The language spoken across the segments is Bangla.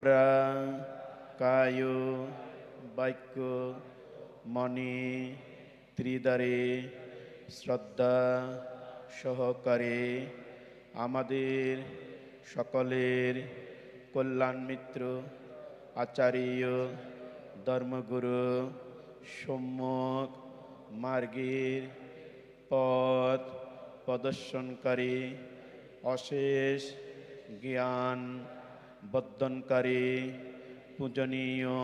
আমরা কায় বাক্য মনে ত্রিদারে শ্রদ্ধা সহকারে আমাদের সকলের কল্যাণ মিত্র আচার্য ধর্মগুরু সম্যক মার্গের পথ প্রদর্শনকারী অশেষ জ্ঞান বর্ধনকারী পূজনীয়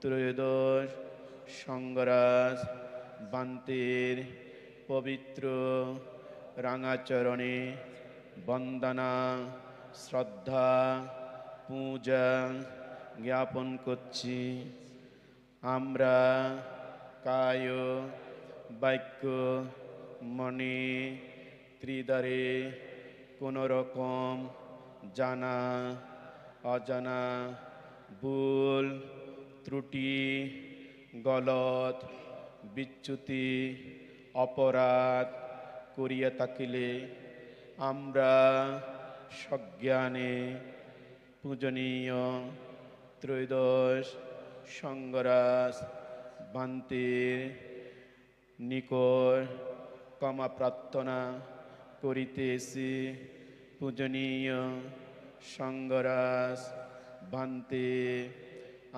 ত্রয়োদশ সংঘরাজ বান্তের পবিত্র রাঙাচরণে বন্দনা শ্রদ্ধা পূজা জ্ঞাপন করছি। আমরা কায় বাক্য মনে ত্রিদারে কোনো রকম জানা অজানা ভুল ত্রুটি গলত বিচ্যুতি অপরাধ করিয়া থাকিলে আমরা সজ্ঞানে পূজনীয় ত্রয়োদশ সংঘরাজ বান্তের নিকট ক্ষমা প্রার্থনা করিতেছি। পূজনীয় সংঘরাজ বান্তে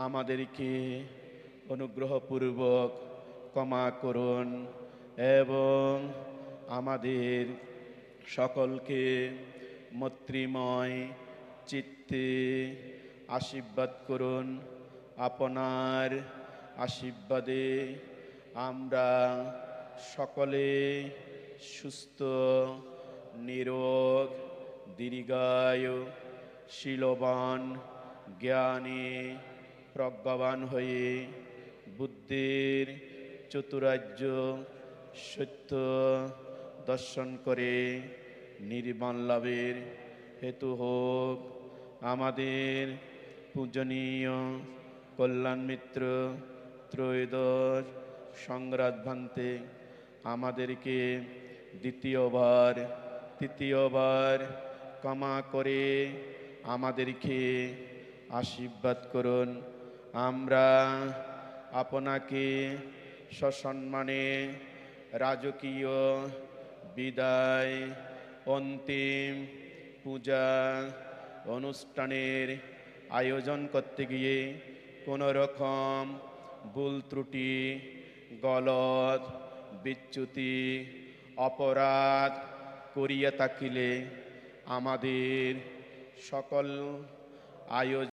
আমাদেরকে অনুগ্রহপূর্বক ক্ষমা করুন এবং আমাদের সকলকে মৈত্রীময় চিত্তে আশীর্বাদ করুন। আপনার আশীর্বাদে আমরা সকলে সুস্থ নিরোগ দীর্ঘায়ু শীলবান জ্ঞানী প্রজ্ঞাবান হয়ে বুদ্ধির চতুরার্য সত্য দর্শন করে নির্বাণ লাভের হেতু হোক। আমাদের পূজনীয় কল্যাণ মিত্র ত্রয়োদশ সংঘরাজ বান্তে আমাদেরকে তৃতীয়বার ক্ষমা করে আমাদেরকে আশীর্বাদ করুন। আমরা আপনাকে সসম্মানে রাজকীয় বিদায় অন্তিম পূজা অনুষ্ঠানের আয়োজন করতে গিয়ে কোনো রকম ভুল ত্রুটি গলত বিচ্যুতি অপরাধ করিয়া থাকিলে আমাদের সকল আয়োজন